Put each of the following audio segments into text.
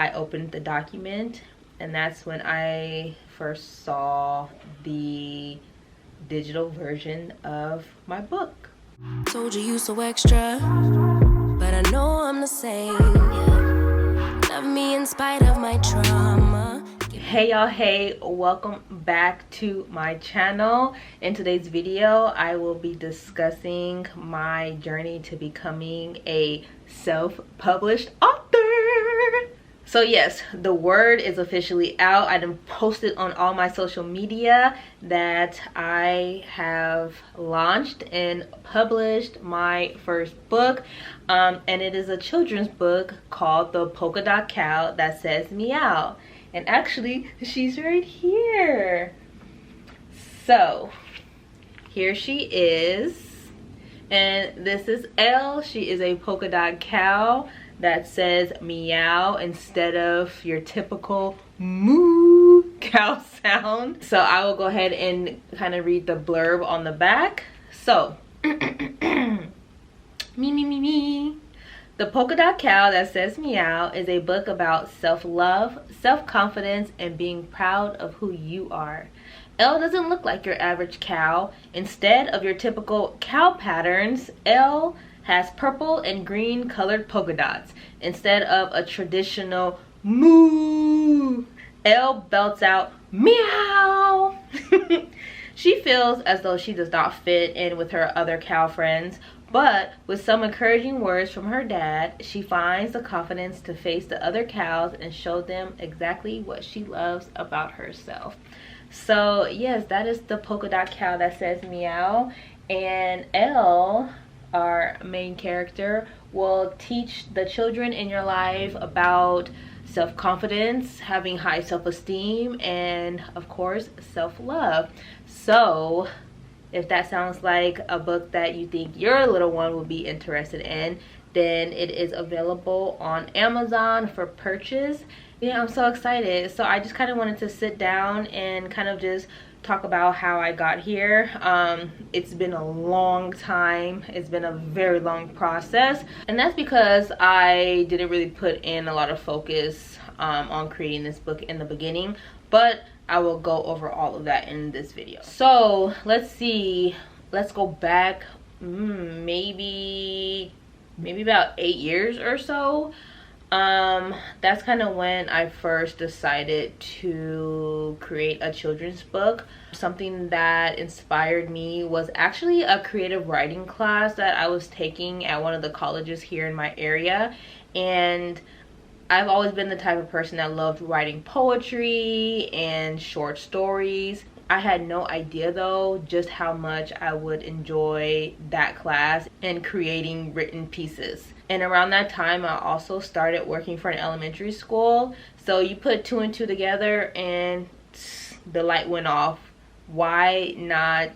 I opened the document, and that's when I first saw the digital version of my book. Told you so extra, but I know I'm the same. Yeah. Love me in spite of my trauma. Hey y'all, hey, welcome back to my channel. In today's video, I will be discussing my journey to becoming a self-published author. So yes, the word is officially out. I done posted on all my social media that I have launched and published my first book. And it is a children's book called The Polka-Dot Cow that says Meow. And actually, she's right here. So, here she is. And this is Elle. She is a polka dot cow that says meow instead of your typical moo cow sound. So I will go ahead and kind of read the blurb on the back. So, me, me, me, me. The Polka-Dot Cow that says meow is a book about self-love, self-confidence, and being proud of who you are. Elle doesn't look like your average cow. Instead of your typical cow patterns, Elle has purple and green colored polka dots instead of a traditional moo. Elle belts out meow. She feels as though she does not fit in with her other cow friends, but with some encouraging words from her dad, she finds the confidence to face the other cows and show them exactly what she loves about herself. So yes, that is the polka dot cow that says meow. And Elle, our main character, will teach the children in your life about self-confidence, having high self-esteem, and of course self-love. So if that sounds like a book that you think your little one will be interested in, then it is available on Amazon for purchase. Yeah, I'm so excited. So I just kind of wanted to sit down and kind of just talk about how I got here. It's been a long time. It's been a very long process, and that's because I didn't really put in a lot of focus on creating this book in the beginning, but I will go over all of that in this video. So let's see, let's go back maybe about 8 years or so. That's kind of when I first decided to create a children's book. Something that inspired me was actually a creative writing class that I was taking at one of the colleges here in my area. And I've always been the type of person that loved writing poetry and short stories. I had no idea though just how much I would enjoy that class and creating written pieces. And around that time, I also started working for an elementary school. So you put two and two together and the light went off. Why not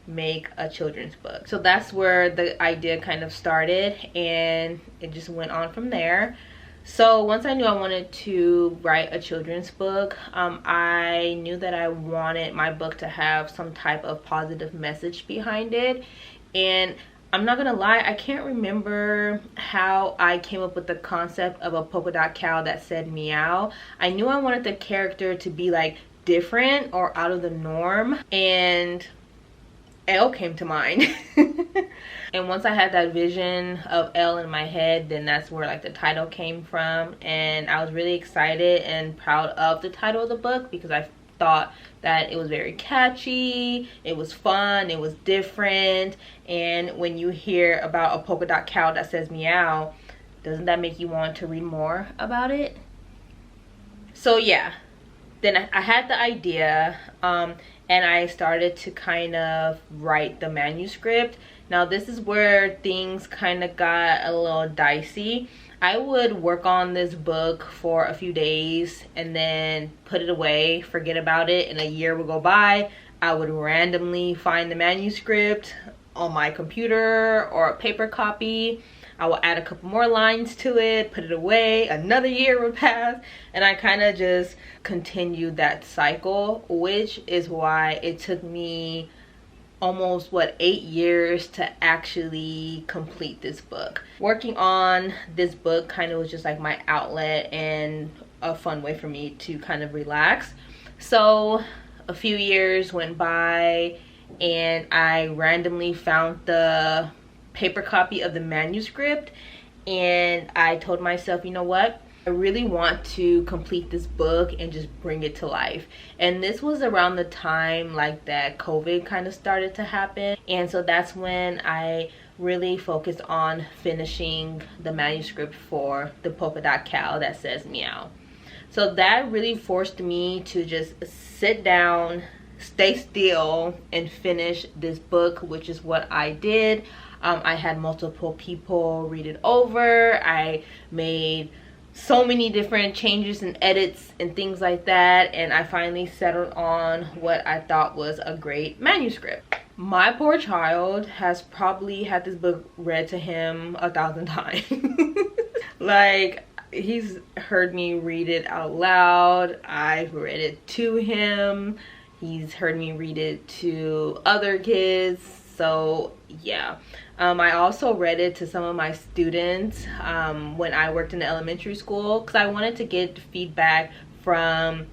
make a children's book? So that's where the idea kind of started, and it just went on from there. So once I knew I wanted to write a children's book, I knew that I wanted my book to have some type of positive message behind it. And I'm not gonna lie, I can't remember how I came up with the concept of a polka dot cow that said meow. I knew I wanted the character to be like different or out of the norm, and Elle came to mind. And once I had that vision of Elle in my head, then that's where like the title came from. And I was really excited and proud of the title of the book because I thought that it was very catchy, it was fun, it was different. And when you hear about a polka dot cow that says meow, doesn't that make you want to read more about it? So yeah, then I had the idea, and I started to kind of write the manuscript. Now this is where things kind of got a little dicey. I would work on this book for a few days and then put it away, forget about it, and a year would go by. I would randomly find the manuscript on my computer or a paper copy. I will add a couple more lines to it, put it away, another year would pass, and I kind of just continued that cycle, which is why it took me almost 8 years to actually complete this book. Working on this book kind of was just like my outlet and a fun way for me to kind of relax. So a few years went by and I randomly found the paper copy of the manuscript, and I told myself, you know what, I really want to complete this book and just bring it to life. And this was around the time like that COVID kind of started to happen, and so that's when I really focused on finishing the manuscript for the Polka-Dot Cow that says Meow. So that really forced me to just sit down, stay still, and finish this book, which is what I did. I had multiple people read it over. I made so many different changes and edits and things like that, and I finally settled on what I thought was a great manuscript. My poor child has probably had this book read to him 1,000 times. Like, he's heard me read it out loud. I've read it to him. He's heard me read it to other kids. So yeah, I also read it to some of my students when I worked in the elementary school, because I wanted to get feedback from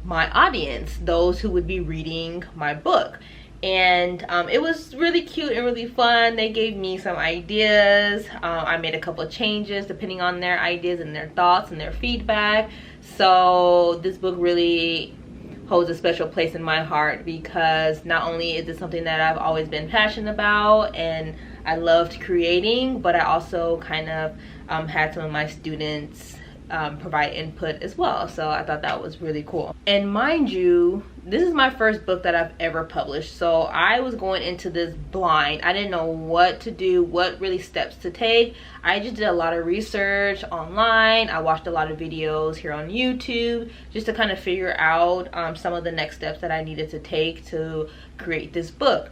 my audience, those who would be reading my book. And it was really cute and really fun. They gave me some ideas. I made a couple of changes depending on their ideas and their thoughts and their feedback. So this book really holds a special place in my heart, because not only is it something that I've always been passionate about and I loved creating, but I also kind of had some of my students provide input as well. So I thought that was really cool. And mind you, this is my first book that I've ever published, so I was going into this blind. I didn't know what to do, what really steps to take. I just did a lot of research online. I watched a lot of videos here on YouTube just to kind of figure out some of the next steps that I needed to take to create this book.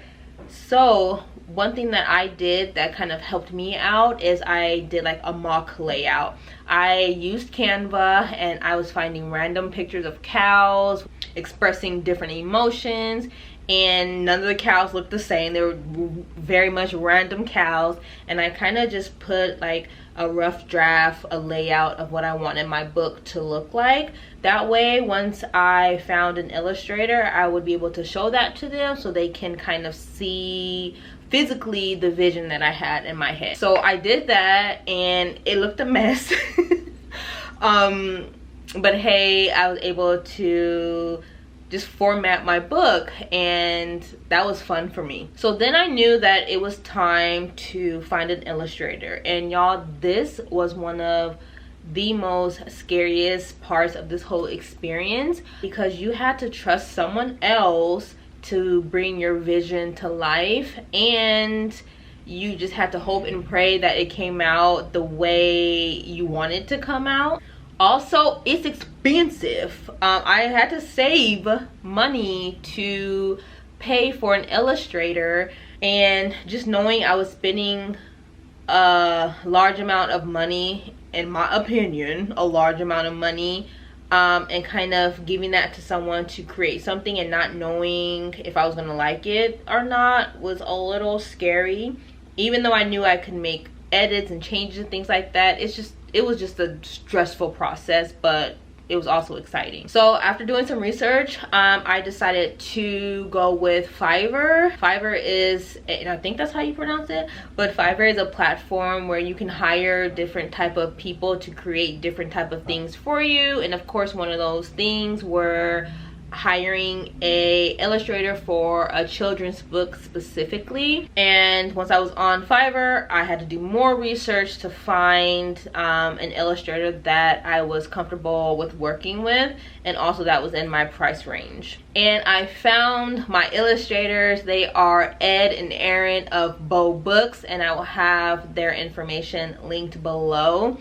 So one thing that I did that kind of helped me out is I did like a mock layout. I used Canva and I was finding random pictures of cows expressing different emotions, and none of the cows looked the same. They were very much random cows, and I kind of just put like a rough draft, a layout of what I wanted my book to look like. That way, once I found an illustrator, I would be able to show that to them so they can kind of see physically the vision that I had in my head. So I did that and it looked a mess. But hey, I was able to just format my book, and that was fun for me. So then I knew that it was time to find an illustrator, and y'all, this was one of the most scariest parts of this whole experience, because you had to trust someone else to bring your vision to life, and you just had to hope and pray that it came out the way you wanted to come out. Also, it's expensive. I had to save money to pay for an illustrator, and just knowing I was spending a large amount of money, in my opinion, a large amount of money, and kind of giving that to someone to create something and not knowing if I was gonna like it or not was a little scary. Even though I knew I could make edits and changes and things like that, it was just a stressful process, but it was also exciting. So after doing some research, I decided to go with Fiverr. Fiverr is, and I think that's how you pronounce it, but Fiverr is a platform where you can hire different type of people to create different type of things for you. And of course, one of those things were hiring a illustrator for a children's book specifically. And once I was on Fiverr, I had to do more research to find an illustrator that I was comfortable with working with, and also that was in my price range. And I found my illustrators. They are Ed and Aaron of Bow Books, and I will have their information linked below.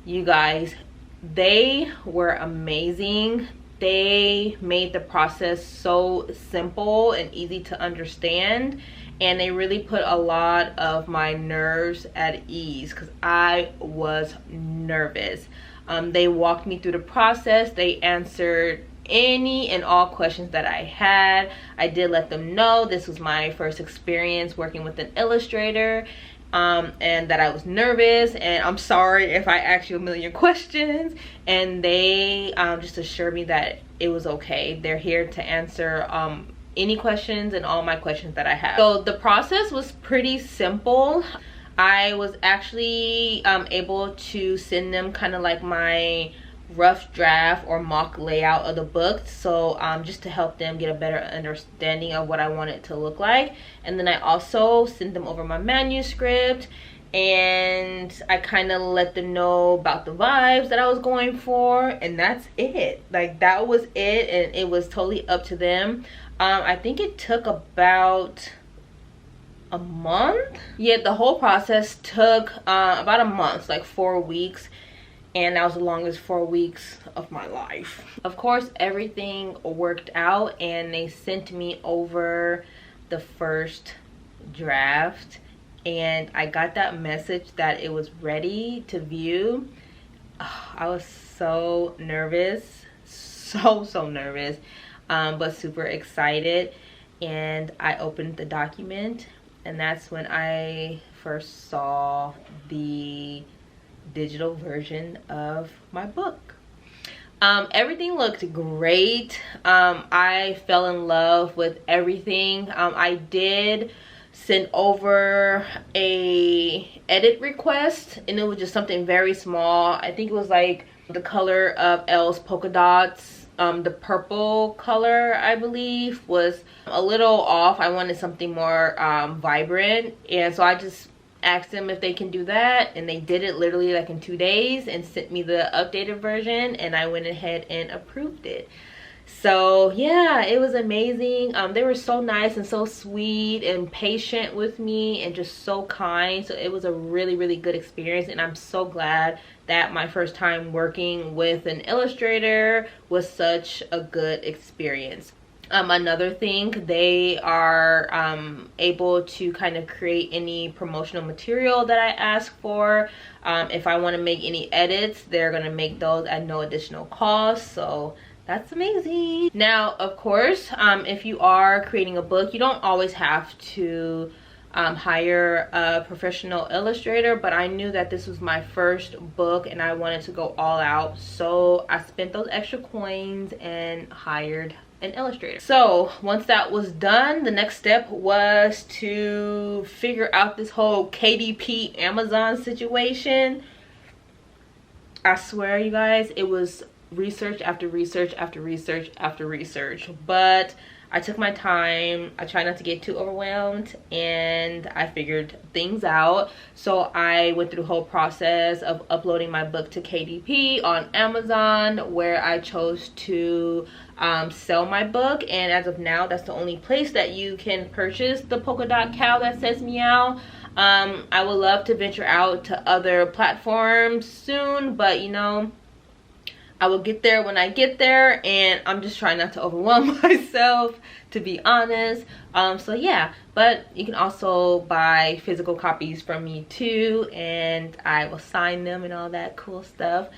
You guys, they were amazing. They made the process so simple and easy to understand, and they really put a lot of my nerves at ease, because I was nervous. They walked me through the process. They answered any and all questions that I had. I did let them know this was my first experience working with an illustrator, and that I was nervous, and I'm sorry if I asked you a million questions, and they just assured me that it was okay. They're here to answer any questions and all my questions that I have. So the process was pretty simple. I was actually able to send them kind of like my rough draft or mock layout of the book, so just to help them get a better understanding of what I want it to look like. And then I also sent them over my manuscript, and I kind of let them know about the vibes that I was going for, and that's it. Like, that was it, and it was totally up to them. I think it took about a month. Yeah, the whole process took about a month, like 4 weeks, and that was the longest 4 weeks of my life. Of course, everything worked out, and they sent me over the first draft, and I got that message that it was ready to view. I was so nervous, so nervous, but super excited. And I opened the document, and that's when I first saw the digital version of my book. Everything looked great. I fell in love with everything. I did send over a edit request, and it was just something very small. I think it was like the color of Elle's polka dots. The purple color, I believe, was a little off. I wanted something more vibrant, and so I just asked them if they can do that, and they did it literally like in 2 days and sent me the updated version, and I went ahead and approved it. So yeah, it was amazing. They were so nice and so sweet and patient with me and just so kind. So it was a really good experience, and I'm so glad that my first time working with an illustrator was such a good experience. Another thing, they are able to kind of create any promotional material that I ask for. If I want to make any edits, they're going to make those at no additional cost. So that's amazing. Now, of course, if you are creating a book, you don't always have to hire a professional illustrator, but I knew that this was my first book and I wanted to go all out, so I spent those extra coins and hired an illustrator. So once that was done, the next step was to figure out this whole KDP Amazon situation. I swear, you guys, it was research after research after research after research, but I took my time. I tried not to get too overwhelmed, and I figured things out. So I went through the whole process of uploading my book to KDP on Amazon, where I chose to sell my book, and as of now, that's the only place that you can purchase the Polka-Dot Cow that says Meow. I would love to venture out to other platforms soon, but you know, I will get there when I get there, and I'm just trying not to overwhelm myself, to be honest. So yeah, but you can also buy physical copies from me too, and I will sign them and all that cool stuff.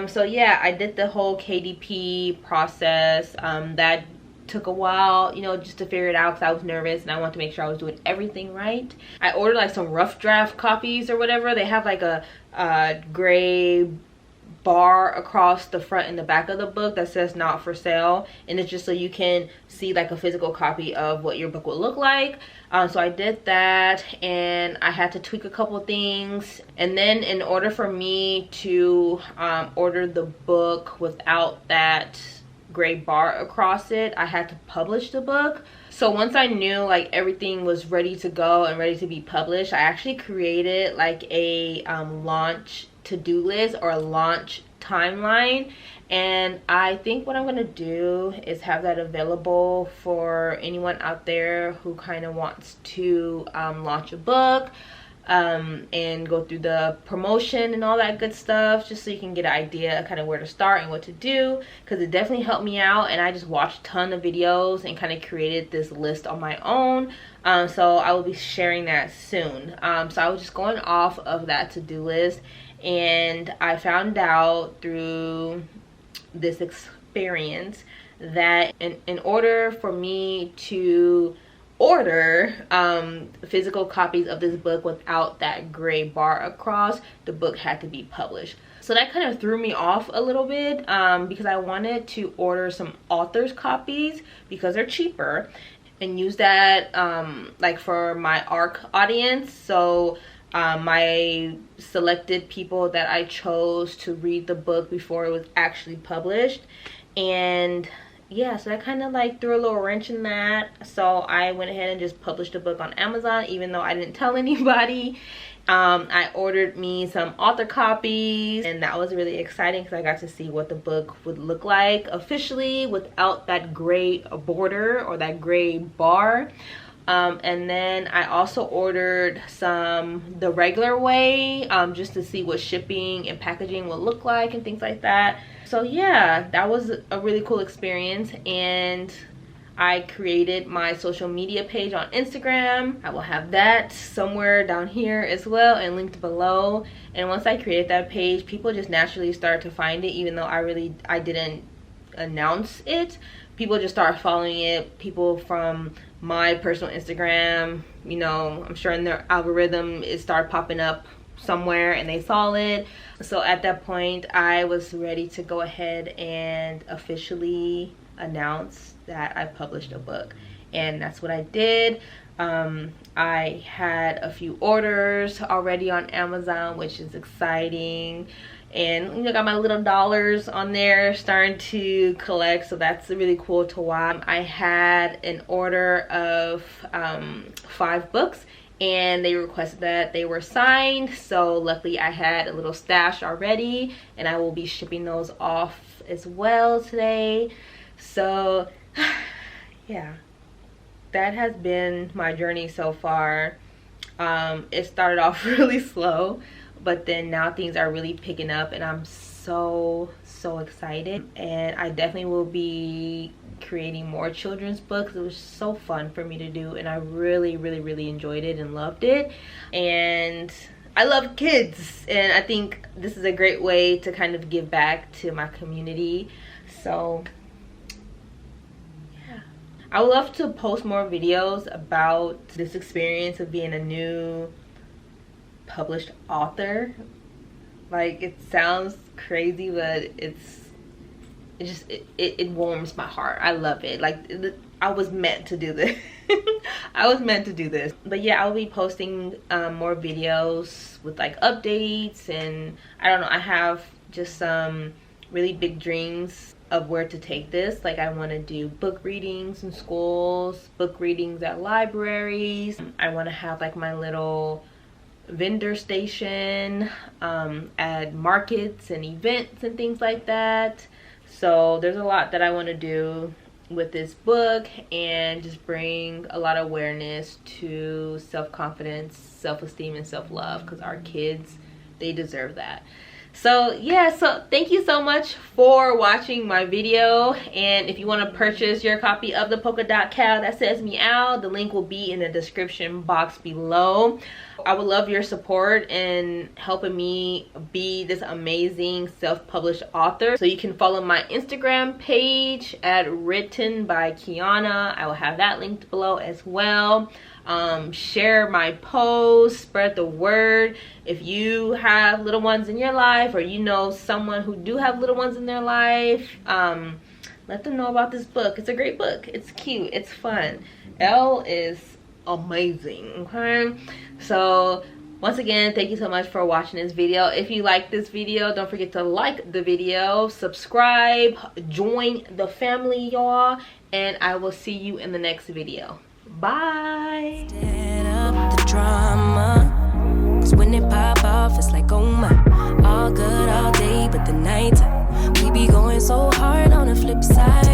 So yeah, I did the whole KDP process. That took a while, you know, just to figure it out, because I was nervous and I wanted to make sure I was doing everything right. I ordered like some rough draft copies or whatever. They have like a gray bar across the front and the back of the book that says not for sale, and it's just so you can see like a physical copy of what your book would look like. So I did that, and I had to tweak a couple things, and then in order for me to order the book without that gray bar across it, I had to publish the book. So once I knew like everything was ready to go and ready to be published, I actually created like a launch to-do list or a launch timeline, and I think what I'm gonna do is have that available for anyone out there who kind of wants to launch a book and go through the promotion and all that good stuff, just so you can get an idea of kind of where to start and what to do, because it definitely helped me out, and I just watched a ton of videos and kind of created this list on my own. So I will be sharing that soon. So I was just going off of that to-do list, and I found out through this experience that in order for me to order physical copies of this book without that gray bar across, the book had to be published. So that kind of threw me off a little bit because I wanted to order some author's copies because they're cheaper and use that like for my ARC audience. So my selected people that I chose to read the book before it was actually published. And yeah, so that kind of like threw a little wrench in that. So I went ahead and just published the book on Amazon, even though I didn't tell anybody. I ordered me some author copies, and that was really exciting because I got to see what the book would look like officially without that gray border or that gray bar. And then I also ordered some the regular way just to see what shipping and packaging would look like and things like that. So yeah, that was a really cool experience, and I created my social media page on Instagram. I will have that somewhere down here as well and linked below. And once I created that page, people just naturally started to find it, even though I didn't announce it. People just started following it. People from my personal Instagram, you know, I'm sure in their algorithm it started popping up somewhere and they saw it. So at that point I was ready to go ahead and officially announce that I published a book, and that's what I did. I had a few orders already on Amazon, which is exciting, and you know, got my little dollars on there starting to collect, so that's really cool to watch. I had an order of 5 books, and they requested that they were signed, so luckily I had a little stash already, and I will be shipping those off as well today. So yeah, that has been my journey so far. It started off really slow, but then now things are really picking up, and I'm so excited. And I definitely will be creating more children's books. It was so fun for me to do, and I really enjoyed it and loved it. And I love kids, and I think this is a great way to kind of give back to my community. So I would love to post more videos about this experience of being a new published author. Like, it sounds crazy, but it warms my heart. I love it. Like, I was meant to do this. I was meant to do this. But yeah, I'll be posting more videos with like updates, and I don't know, I have just some really big dreams of where to take this. Like, I want to do book readings in schools, book readings at libraries. I want to have like my little vendor station at markets and events and things like that. So there's a lot that I want to do with this book, and just bring a lot of awareness to self-confidence, self-esteem, and self-love, because our kids, they deserve that. So yeah, so thank you so much for watching my video, and if you want to purchase your copy of the Polka-Dot Cow that says Meow, the link will be in the description box below. I would love your support in helping me be this amazing self-published author. So you can follow my Instagram page at Written by Kiana. I will have that linked below as well. Share my posts, spread the word. If you have little ones in your life, or you know someone who do have little ones in their life, let them know about this book. It's a great book. It's cute, it's fun. Elle is amazing. Okay, so once again, thank you so much for watching this video. If you like this video, don't forget to like the video, subscribe, join the family, y'all, and I will see you in the next video. Bye. Stand up the drama, 'cause when it pop off, it's like, oh my, all good all day, but the night we be going so hard on the flip side.